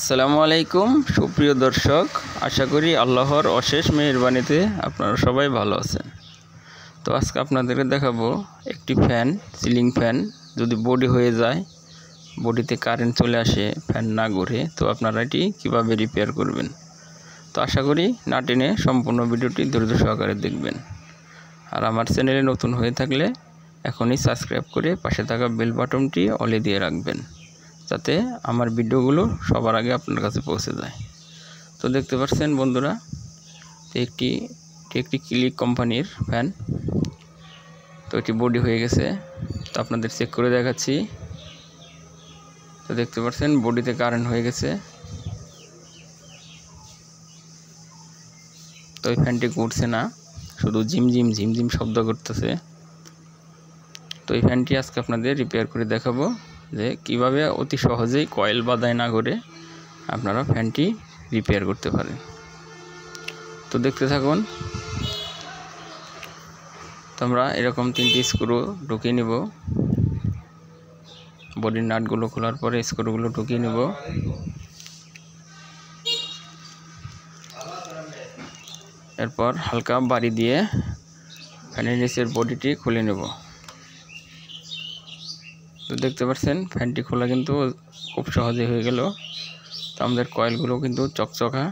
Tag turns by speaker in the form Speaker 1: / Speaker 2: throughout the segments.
Speaker 1: আসসালামু আলাইকুম সুপ্রিয় দর্শক, আশা করি আল্লাহর অশেষ মেহেরবানিতে আপনারা সবাই ভালো আছেন। তো আজকে আপনাদেরকে দেখাবো একটি ফ্যান, সিলিং ফ্যান যদি বডি হয়ে যায়, বডিতে কারেন্ট চলে আসে, ফ্যান না ঘুরে, তো আপনারা এটি কীভাবে রিপেয়ার করবেন। তো আশা করি না টেনে সম্পূর্ণ ভিডিওটি ধৈর্য সহকারে দেখবেন। আর আমার চ্যানেলে নতুন হয়ে থাকলে এখনই সাবস্ক্রাইব করে পাশে থাকা বেল বাটনটি অলে দিয়ে রাখবেন, যাতে আমার ভিডিওগুলো সবার আগে আপনার কাছে পৌঁছে যায়। তো দেখতে পাচ্ছেন বন্ধুরা, একটি ক্লিক কোম্পানির ফ্যান। তো এটি বডি হয়ে গেছে, তো আপনাদের চেক করে দেখাচ্ছি। তো দেখতে পাচ্ছেন বডিতে কারেন্ট হয়ে গেছে। তো এই ফ্যানটি ঘুরছে না, শুধু ঝিমঝিম শব্দ করতেছে। তো এই ফ্যানটি আজকে আপনাদের রিপেয়ার করে দেখাবো যে কিভাবে অতি সহজেই কয়েল বাদাই না করে আপনারা ফ্যানটি রিপেয়ার করতে পারেন। তো দেখতে থাকুন। তো আমরা এরকম 3টি স্ক্রু ঢুকিয়ে নেব। বডির নাটগুলো খোলার পরে স্ক্রুগুলো ঢুকিয়ে নেব। এরপর হালকা বাড়ি দিয়ে ফ্যানের নিচের বডিটি খুলে নেব। তো দেখতে পাচ্ছেন ফ্যানটি খোলা কিন্তু খুব সহজে হয়ে গেল। তো আমাদের কয়েলগুলো কিন্তু চকচকা,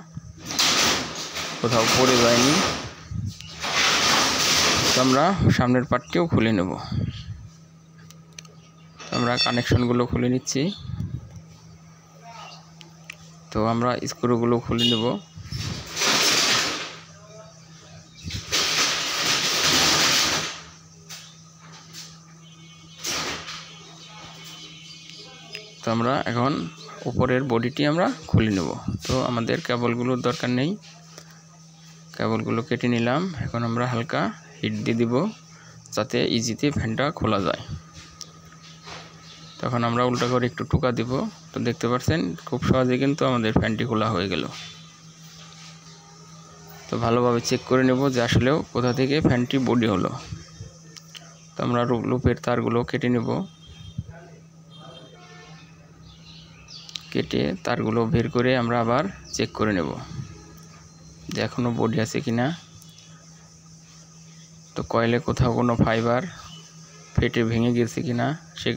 Speaker 1: কোথাও পড়ে যায়নি। তো আমরা সামনের পার্টটিও খুলে নেব। আমরা কানেকশনগুলো খুলে নিচ্ছি। তো আমরা স্ক্রুগুলো খুলে নেব। তো আমরা এখন উপরের বডিটি আমরা খুলে নেব। তো আমাদের কেবলগুলোর দরকার নেই, কেবলগুলো কেটে নিলাম। এখন আমরা হালকা হিট দিয়ে দিব, যাতে ইজিতে ফ্যানটা খোলা যায়। তখন আমরা উল্টা করে একটু টোকা দিব। তো দেখতে পাচ্ছেন খুব সহজে কিন্তু আমাদের ফ্যানটি খোলা হয়ে গেল। তো ভালোভাবে চেক করে নেব যে আসলেও কোথা থেকে ফ্যানটি বডি হলো। তো আমরা লুপের তারগুলো কেটে নেব। কেটে তারগুলো বের করে আমরা আবার চেক করে নেব যে এখনও বডি আছে কিনা। তো কয়েলে কোথাও কোনো ফাইবার ফেটে ভেঙে গেছে কিনা, সে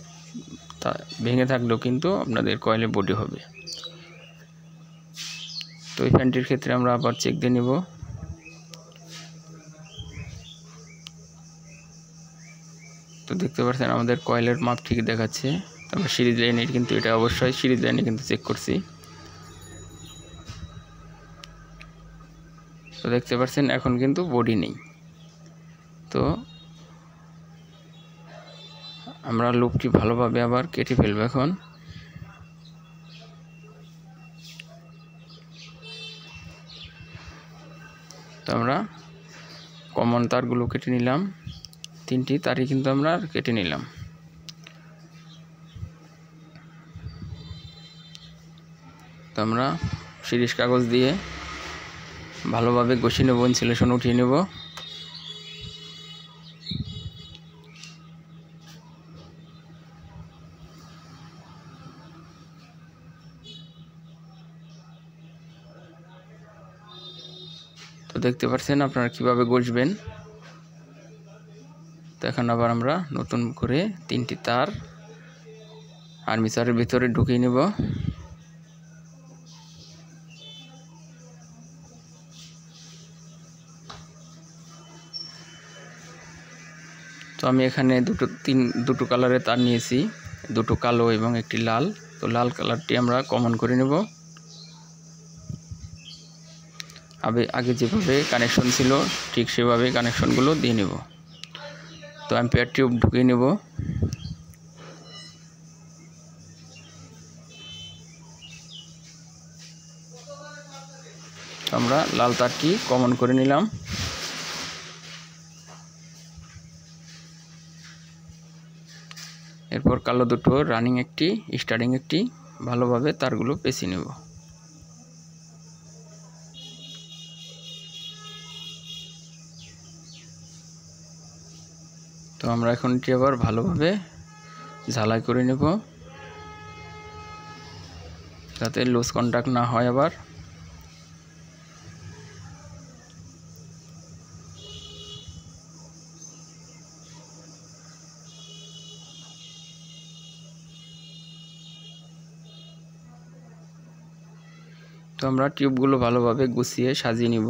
Speaker 1: ভেঙে থাকলেও কিন্তু আপনাদের কয়েলে বডি হবে। তো এই ফ্যানটির ক্ষেত্রে আমরা আবার চেক দিয়ে নেব। তো দেখতে পাচ্ছেন আমাদের কয়েলের মাপ ঠিক দেখাচ্ছে। আমরা সিরিজ লাইনে কিন্তু এটা অবশ্যই সিরিজ লাইনে কিন্তু চেক করছি। তো দেখতে পাচ্ছেন এখন কিন্তু বডি নেই। তো আমরা লুপটি ভালোভাবে আবার কেটে ফেলব। এখন তো আমরা কমন তারগুলো কেটে নিলাম। 3টি তারই কিন্তু আমরা কেটে নিলাম। তো আমরা সিরিজ কাগজ দিয়ে ভালোভাবে ঘষে নেব, ইনসুলেশন উঠিয়ে নেব। তো দেখতে পাচ্ছেন আপনারা কিভাবে ঘষবেন। তো এখন আবার আমরা নতুন করে 3টি তার আর্মেচারের ভিতরে ঢুকিয়ে নেব। তো আমি এখানে দুটো কালারের তার নিয়েছি, দুটো কালো এবং একটি লাল। তো লাল কালারটি আমরা কমন করে নেব। আগে যেভাবে কানেকশন ছিল ঠিক সেভাবে কানেকশনগুলো দিয়ে নেব। তো অ্যাম্পিয়ার টিউব ঢুকিয়ে নেব। আমরা লাল তারটি কমন করে নিলাম। এরপর কালো দুটো রানিং একটি, স্টার্টিং একটি, ভালোভাবে তারগুলো পেঁচিয়ে নেব। তো আমরা এখন এটি আবার ভালোভাবে ঝালাই করে নেব। তো যাতে লুজ কন্টাক্ট না হয় আবার। তো আমরা টিউবগুলো ভালোভাবে গুছিয়ে সাজিয়ে নিব।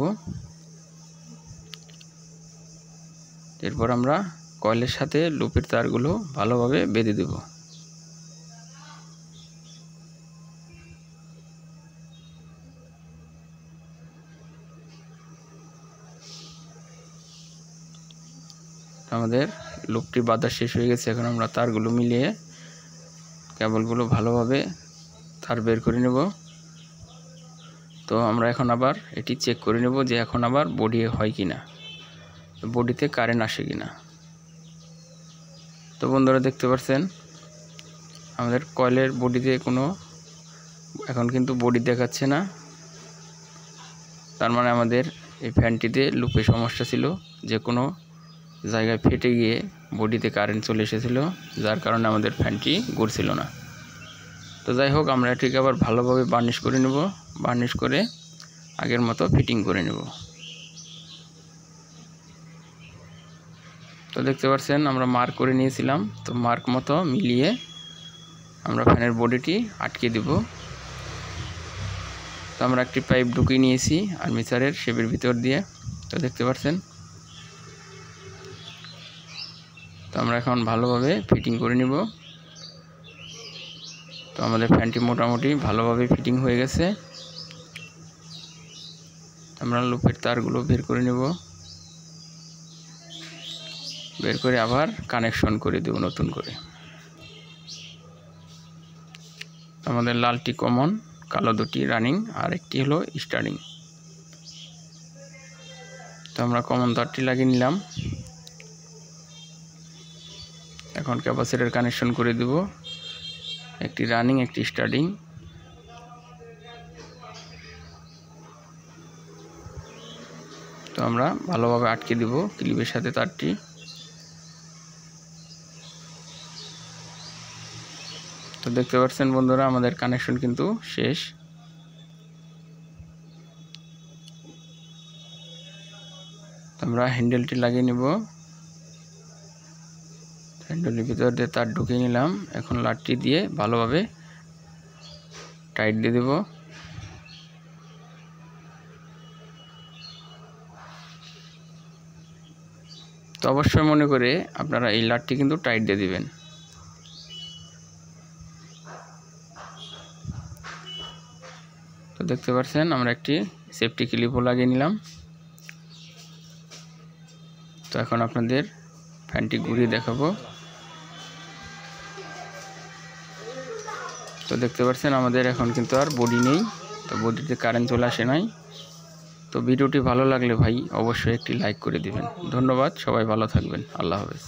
Speaker 1: এরপর আমরা কয়েলের সাথে লুপের তারগুলো ভালোভাবে বেঁধে দেব। আমাদের লুপটি বাঁধা শেষ হয়ে গেছে। এখন আমরা তারগুলো মিলিয়ে কেবলগুলো ভালোভাবে তার বের করে নেব। তো আমরা এখন আবার এটি চেক করে নেব যে এখন আবার বডি হয় কিনা, বডিতে কারেন্ট আসে কিনা। তো বন্ধুরা দেখতে পাচ্ছেন আমাদের কয়েলের বডিতে কোনো এখন কিন্তু বডি দেখাচ্ছে না। তার মানে আমাদের এই ফ্যানটিতে লুপে সমস্যা ছিল, যে কোনো জায়গায় ফেটে গিয়ে বডিতে কারেন্ট চলে এসেছিল, যার কারণে আমাদের ফ্যানটি ঘুরছিল না। তো যাই হোক, আমরা এটিকে আবার ভালোভাবে বার্নিশ করে নেব। বার্নিশ করে আগের মতো ফিটিং করে নেব। তো দেখতে পাচ্ছেন আমরা মার্ক করে নিয়েছিলাম। তো মার্ক মতো মিলিয়ে আমরা ফ্যানের বডিটি আটকে দেব। তো আমরা একটি পাইপ ঢুকিয়ে নিয়েছি আর্মেচারের শেপের ভিতর দিয়ে। তো দেখতে পাচ্ছেন, তো আমরা এখন ভালোভাবে ফিটিং করে নিব। তো আমাদের ফ্যানটি মোটামুটি ভালোভাবে ফিটিং হয়ে গেছে। আমরা লুপের তারগুলো বের করে নেব, বের করে আবার কানেকশন করে দেব নতুন করে। আমাদের লালটি কমন, কালো দুটি রানিং, আর একটি হলো স্টার্টিং। তো আমরা কমন তারটি লাগিয়ে নিলাম। এখন ক্যাপাসিটর কানেকশন করে দেব, একটি রানিং একটি স্টার্টিং। তো আমরা ভালোভাবে আটকে দেব ক্লিপের সাথে তারটি। তো দেখতে পাচ্ছেন বন্ধুরা আমাদের কানেকশন কিন্তু শেষ। আমরা হ্যান্ডেলটি লাগিয়ে নেব, হ্যান্ডেলের ভিতর দিয়ে তার ঢুকিয়ে নিলাম। এখন লাটটি দিয়ে ভালোভাবে টাইট দিয়ে দেব। তো অবশ্যই মনে করে আপনারা এই লাটটি কিন্তু টাইট দিয়ে দিবেন। তো দেখতে পাচ্ছেন আমরা একটি সেফটি ক্লিপও লাগিয়ে নিলাম। তো এখন আপনাদের ফ্যানটি ঘুরিয়ে দেখাবো। তো দেখতে পাচ্ছেন আমাদের এখন কিন্তু আর বডি নেই, তো বডিতে কারেন্ট চলে আসে নাই। তো ভিডিওটি ভালো লাগলে ভাই অবশ্যই একটি লাইক করে দিবেন। ধন্যবাদ, সবাই ভালো থাকবেন। আল্লাহ হাফেজ।